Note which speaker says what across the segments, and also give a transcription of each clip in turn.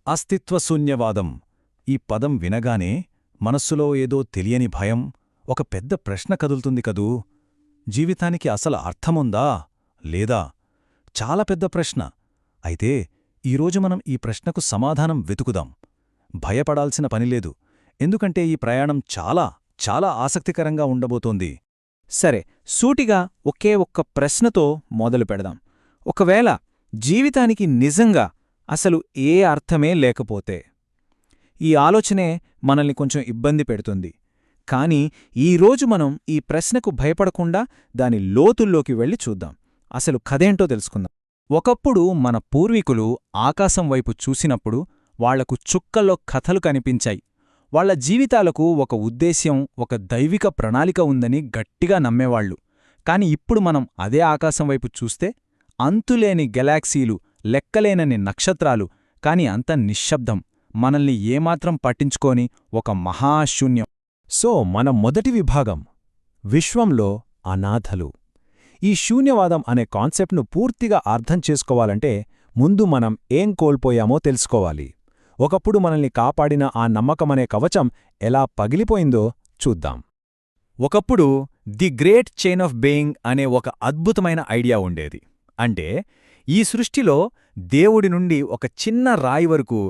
Speaker 1: అస్తిత్వశూన్యవాదం ఈ పదం వినగానే మనస్సులో ఏదో తెలియని భయం, ఒక పెద్ద ప్రశ్న కదులుతుంది కదూ. జీవితానికి అసలు అర్థముందా లేదా? చాలా పెద్ద ప్రశ్న. అయితే ఈరోజు మనం ఈ ప్రశ్నకు సమాధానం వెతుకుదాం. భయపడాల్సిన పనిలేదు, ఎందుకంటే ఈ ప్రయాణం చాలా చాలా ఆసక్తికరంగా ఉండబోతోంది.
Speaker 2: సరే, సూటిగా ఒకే ఒక్క ప్రశ్నతో మొదలు పెడదాం. ఒకవేళ జీవితానికి నిజంగా అసలు ఏ అర్థమే లేకపోతే? ఈ ఆలోచనే మనల్ని కొంచెం ఇబ్బంది పెడుతుంది. కానీ ఈరోజు మనం ఈ ప్రశ్నకు భయపడకుండా దాని లోతుల్లోకి వెళ్ళి చూద్దాం. అసలు కథేంటో తెలుసుకుందాం. ఒకప్పుడు మన పూర్వీకులు ఆకాశం వైపు చూసినప్పుడు వాళ్లకు చుక్కల్లో కథలు కనిపించాయి. వాళ్ల జీవితాలకు ఒక ఉద్దేశ్యం, ఒక దైవిక ప్రణాళిక ఉందని గట్టిగా నమ్మేవాళ్లు. కాని ఇప్పుడు మనం అదే ఆకాశం వైపు చూస్తే అంతులేని గెలాక్సీలు, లెక్కలేనని నక్షత్రాలు, కాని అంత నిశ్శబ్దం, మనల్ని ఏమాత్రం పట్టించుకోని ఒక మహాశూన్యం.
Speaker 1: సో మన మొదటి విభాగం విశ్వంలో అనాథలు. ఈ శూన్యవాదం అనే కాన్సెప్ట్ను పూర్తిగా అర్థం చేసుకోవాలంటే ముందు మనం ఏం కోల్పోయామో తెలుసుకోవాలి. ఒకప్పుడు మనల్ని కాపాడిన ఆ నమ్మకమనే కవచం ఎలా పగిలిపోయిందో చూద్దాం. ఒకప్పుడు the great chain of being అనే ఒక అద్భుతమైన ఐడియా ఉండేది. అంటే ఈ సృష్టిలో దేవుడి నుండి ఒక చిన్న రాయి వరకు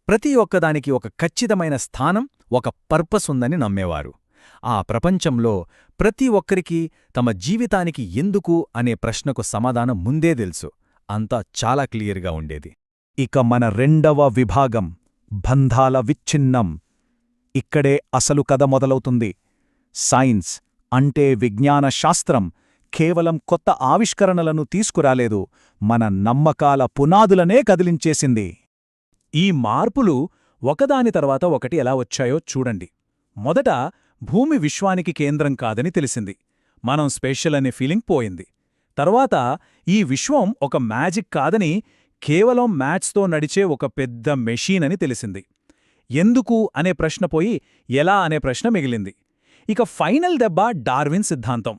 Speaker 1: ప్రతి ఒక్కదానికి ఒక ఖచ్చితమైన స్థానం, ఒక పర్పస్ ఉందని నమ్మేవారు. ఆ ప్రపంచంలో ప్రతి ఒక్కరికీ తమ జీవితానికి ఎందుకు అనే ప్రశ్నకు సమాధానం ముందే తెలుసు. అంతా చాలా క్లియర్గా ఉండేది. ఇక మన రెండవ విభాగం బంధాల విచ్ఛిన్నం. ఇక్కడే అసలు కథ మొదలవుతుంది. సైన్స్ అంటే విజ్ఞాన శాస్త్రం కేవలం కొత్త ఆవిష్కరణలను తీసుకురాలేదు, మన నమ్మకాల పునాదులనే కదిలించేసింది. ఈ మార్పులు ఒకదాని తర్వాత ఒకటి ఎలా వచ్చాయో చూడండి. మొదట భూమి విశ్వానికి కేంద్రం కాదని తెలిసింది. మనం స్పెషల్ అనే ఫీలింగ్ పోయింది. తర్వాత ఈ విశ్వం ఒక మ్యాజిక్ కాదని, కేవలం మ్యాథ్స్తో నడిచే ఒక పెద్ద మెషీన్ అని తెలిసింది. ఎందుకు అనే ప్రశ్న పోయి ఎలా అనే ప్రశ్న మిగిలింది. ఇక ఫైనల్ దెబ్బ డార్విన్ సిద్ధాంతం.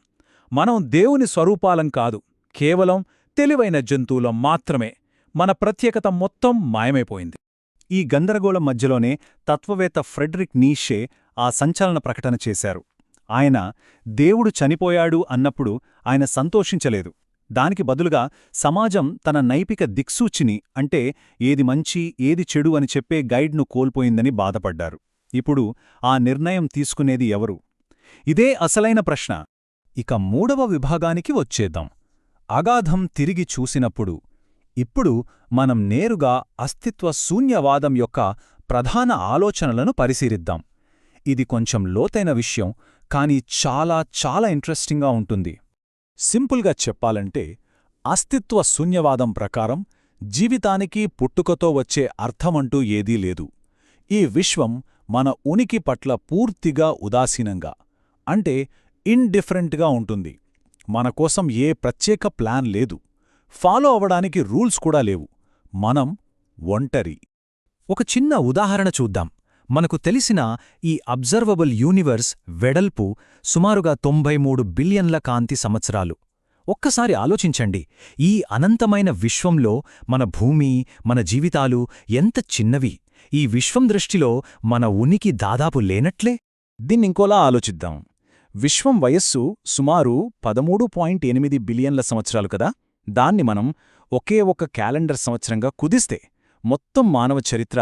Speaker 1: మనం దేవుని స్వరూపాలం కాదు, కేవలం తెలివైన జంతువులం మాత్రమే. మన ప్రత్యేకత మొత్తం మాయమైపోయింది. ఈ గందరగోళం మధ్యలోనే తత్వవేత్త ఫ్రెడరిక్ నీషే ఆ సంచలన ప్రకటన చేశారు. ఆయన దేవుడు చనిపోయాడు అన్నప్పుడు ఆయన సంతోషించలేదు. దానికి బదులుగా సమాజం తన నైతిక దిక్సూచిని, అంటే ఏది మంచి ఏది చెడు అని చెప్పే గైడ్ను కోల్పోయిందని బాధపడ్డారు. ఇప్పుడు ఆ నిర్ణయం తీసుకునేది ఎవరు? ఇదే అసలైన ప్రశ్న. ఇక మూడవ విభాగానికి వచ్చేద్దాం. అగాధం తిరిగి చూసినప్పుడు. ఇప్పుడు మనం నేరుగా అస్తిత్వ శూన్యవాదం యొక్క ప్రధాన ఆలోచనలను పరిశీలిద్దాం. ఇది కొంచెం లోతైన విషయం, కానీ చాలా చాలా ఇంట్రెస్టింగ్గా ఉంటుంది. సింపుల్గా చెప్పాలంటే అస్తిత్వ శూన్యవాదం ప్రకారం జీవితానికి పుట్టుకతో వచ్చే అర్థమంటూ ఏదీ లేదు. ఈ విశ్వం మన ఉనికి పట్ల పూర్తిగా ఉదాసీనంగా, అంటే ఇండిఫరెంట్గా ఉంటుంది. మనకోసం ఏ ప్రత్యేక ప్లాన్ లేదు, ఫాలో అవడానికి రూల్స్ కూడా లేవు. మనం ఒంటరి. ఒక చిన్న ఉదాహరణ చూద్దాం. మనకు తెలిసిన ఈ అబ్జర్వబుల్ యూనివర్స్ వెడల్పు సుమారుగా 93 బిలియన్ల కాంతి సంవత్సరాలు. ఒక్కసారి ఆలోచించండి, ఈ అనంతమైన విశ్వంలో మన భూమి, మన జీవితాలు ఎంత చిన్నవి. ఈ విశ్వం దృష్టిలో మన ఉనికి దాదాపు లేనట్లే. దీన్నింకోలా ఆలోచిద్దాం. విశ్వం వయస్సు సుమారు 13.8 బిలియన్ల సంవత్సరాలు కదా. దాన్ని మనం ఒకే ఒక క్యాలెండర్ సంవత్సరంగా కుదిస్తే మొత్తం మానవ చరిత్ర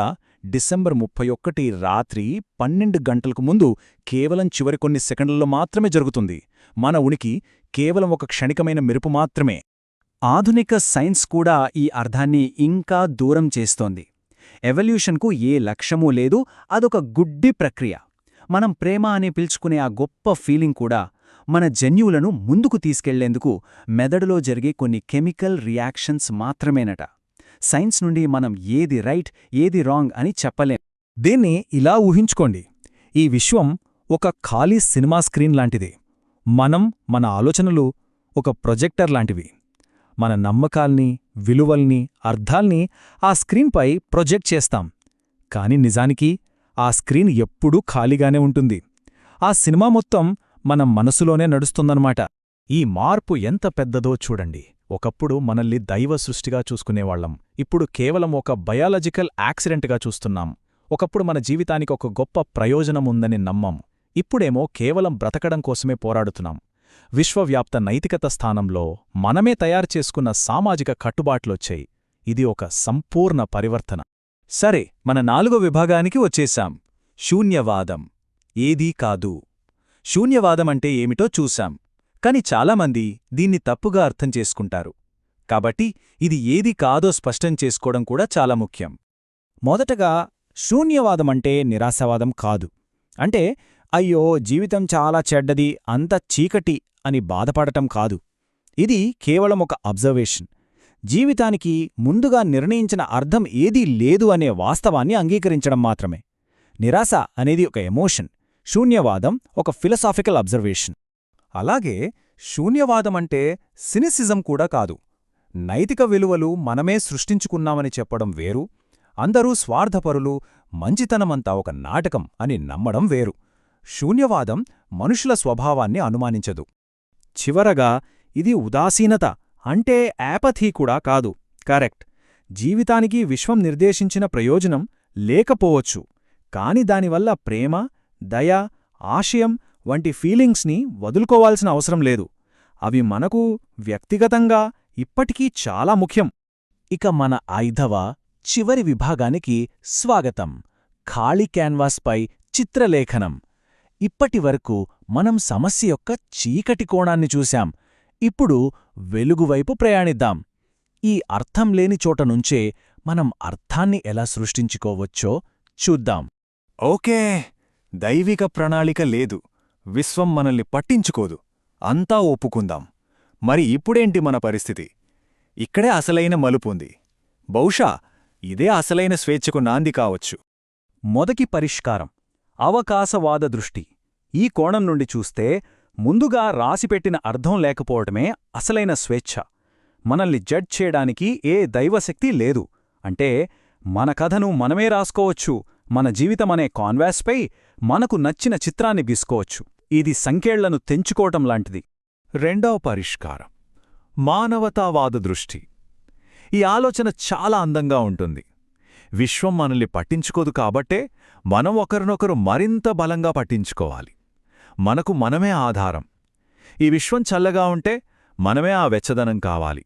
Speaker 1: డిసెంబర్ 31 రాత్రి 12 గంటలకు ముందు కేవలం చివరి కొన్ని సెకండ్లలో మాత్రమే జరుగుతుంది. మన ఉనికి కేవలం ఒక క్షణికమైన మెరుపు మాత్రమే. ఆధునిక సైన్స్ కూడా ఈ అర్థాన్ని ఇంకా దూరం చేస్తోంది. ఎవల్యూషన్కు ఏ లక్ష్యమూ లేదు, అదొక గుడ్డి ప్రక్రియ. మనం ప్రేమ అని పిలుచుకునే ఆ గొప్ప ఫీలింగ్ కూడా మన జన్యువులను ముందుకు తీసుకెళ్లేందుకు మెదడులో జరిగే కొన్ని కెమికల్ రియాక్షన్స్ మాత్రమేనట. సైన్స్ నుండి మనం ఏది రైట్ ఏది రాంగ్ అని చెప్పలేం. దీన్ని ఇలా ఊహించుకోండి, ఈ విశ్వం ఒక ఖాళీ సినిమా స్క్రీన్ లాంటిదే. మనం మన ఆలోచనలు ఒక ప్రొజెక్టర్ లాంటివి. మన నమ్మకాల్ని, విలువల్ని, అర్థాల్ని ఆ స్క్రీన్పై ప్రొజెక్ట్ చేస్తాం. కాని నిజానికి ఆ స్క్రీన్ ఎప్పుడూ ఖాళీగానే ఉంటుంది. ఆ సినిమా మొత్తం మన మనసులోనే నడుస్తుందన్నమాట. ఈ మార్పు ఎంత పెద్దదో చూడండి. ఒకప్పుడు మనల్ని దైవ సృష్టిగా చూసుకునేవాళ్లం, ఇప్పుడు కేవలం ఒక బయాలజికల్ యాక్సిడెంట్గా చూస్తున్నాం. ఒకప్పుడు మన జీవితానికి ఒక గొప్ప ప్రయోజనముందని నమ్మం, ఇప్పుడేమో కేవలం బ్రతకడం కోసమే పోరాడుతున్నాం. విశ్వవ్యాప్త నైతికత స్థానంలో మనమే తయారు చేసుకున్న సామాజిక కట్టుబాట్లొచ్చాయి. ఇది ఒక సంపూర్ణ పరివర్తన. సరే, మన 4వ విభాగానికి వచ్చేశాం. శూన్యవాదం. ఏదీ కాదు. శూన్యవాదమంటే ఏమిటో చూశాం, కాని చాలామంది దీన్ని తప్పుగా అర్థం చేసుకుంటారు. కాబట్టి ఇది ఏది కాదో స్పష్టం చేసుకోవడం కూడా చాలా ముఖ్యం.
Speaker 2: మొదటగా, శూన్యవాదమంటే నిరాశావాదం కాదు. అంటే, అయ్యో జీవితం చాలా చెడ్డది, అంత చీకటి అని బాధపడటం కాదు. ఇది కేవలం ఒక అబ్జర్వేషన్. జీవితానికి ముందుగా నిర్ణయించిన అర్థం ఏదీ లేదు అనే వాస్తవాన్ని అంగీకరించడం మాత్రమే. నిరాశ అనేది ఒక ఎమోషన్, శూన్యవాదం ఒక ఫిలసాఫికల్ అబ్జర్వేషన్.
Speaker 1: అలాగే శూన్యవాదమంటే సినిసిజం కూడా కాదు. నైతిక విలువలు మనమే సృష్టించుకున్నామని చెప్పడం వేరు, అందరూ స్వార్థపరులు, మంచితనమంతా ఒక నాటకం అని నమ్మడం వేరు. శూన్యవాదం మనుషుల స్వభావాన్ని అనుమానించదు.
Speaker 2: చివరగా, ఇది ఉదాసీనత అంటే యాపథీ కూడా కాదు. కరెక్ట్, జీవితానికి విశ్వం నిర్దేశించిన ప్రయోజనం లేకపోవచ్చు, కాని దానివల్ల ప్రేమ, దయ, ఆశయం వంటి ఫీలింగ్స్ని వదులుకోవాల్సిన అవసరం లేదు. అవి మనకు వ్యక్తిగతంగా ఇప్పటికీ చాలా ముఖ్యం. ఇక మన 5వ, చివరి విభాగానికి స్వాగతం. ఖాళీ క్యాన్వాస్పై చిత్రలేఖనం. ఇప్పటివరకు మనం సమస్య యొక్క చీకటి కోణాన్ని చూశాం. ఇప్పుడు వెలుగువైపు ప్రయాణిద్దాం. ఈ అర్థం లేని చోట నుంచే మనం అర్థాన్ని ఎలా సృష్టించుకోవచ్చో చూద్దాం.
Speaker 1: ఓకే, దైవిక ప్రణాళిక లేదు, విశ్వం మనల్ని పట్టించుకోదు, అంతా ఒప్పుకుందాం. మరి ఇప్పుడేంటి మన పరిస్థితి? ఇక్కడే అసలైన మలుపుంది. బహుశా ఇదే అసలైన స్వేచ్ఛకు నాంది కావచ్చు.
Speaker 2: మొదటి పరిష్కారం, అవకాశవాద దృష్టి. ఈ కోణం నుండి చూస్తే ముందుగా రాసిపెట్టిన అర్థం లేకపోవటమే అసలైన స్వేచ్ఛ. మనల్ని జడ్జ్ చేయడానికి ఏ దైవశక్తి లేదు. అంటే మన కథను మనమే రాసుకోవచ్చు, మన జీవితమనే కాన్వాస్పై మనకు నచ్చిన చిత్రాన్ని గీసుకోవచ్చు. ఇది సంకేళ్లను తెంచుకోవటం లాంటిది.
Speaker 1: 2వ పరిష్కారం, మానవతావాద దృష్టి. ఈ ఆలోచన చాలా అందంగా ఉంటుంది. విశ్వం మనల్ని పట్టించుకోదు కాబట్టే మనం ఒకరినొకరు మరింత బలంగా పట్టించుకోవాలి. మనకు మనమే ఆధారం. ఈ విశ్వం చల్లగా ఉంటే మనమే ఆ వెచ్చదనం కావాలి,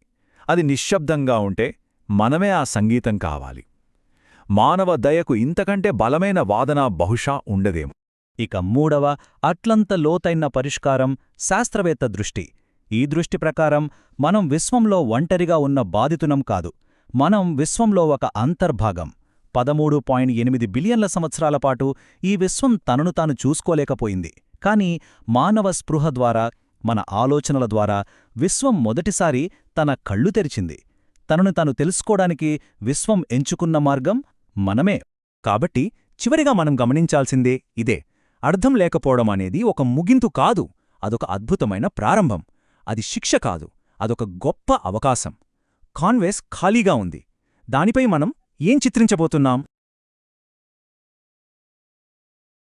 Speaker 1: అది నిశ్శబ్దంగా ఉంటే మనమే ఆ సంగీతం కావాలి. మానవ దయకు ఇంతకంటే బలమైన వాదన బహుశా ఉండదేమో.
Speaker 2: ఇక 3వ, అట్లంత లోతైన పరిష్కారం, శాస్త్రవేత్త దృష్టి. ఈ దృష్టి ప్రకారం మనం విశ్వంలో ఒంటరిగా ఉన్న బాధితునం కాదు, మనం విశ్వంలో ఒక అంతర్భాగం. 13.8 బిలియన్ల సంవత్సరాల పాటు ఈ విశ్వం తనను తాను చూసుకోలేకపోయింది. కాని మానవ స్పృహ ద్వారా, మన ఆలోచనల ద్వారా విశ్వం మొదటిసారి తన కళ్ళు తెరిచింది. తనను తాను తెలుసుకోవడానికి విశ్వం ఎంచుకున్న మార్గం మనమే. కాబట్టి చివరిగా మనం గమనించాల్సిందే ఇదే: అర్థం లేకపోవడం అనేది ఒక ముగింపు కాదు, అదొక అద్భుతమైన ప్రారంభం. అది శిక్ష కాదు, అదొక గొప్ప అవకాశం. కాన్వేస్ ఖాళీగా ఉంది. దానిపై మనం ఏం చిత్రించబోతున్నాం?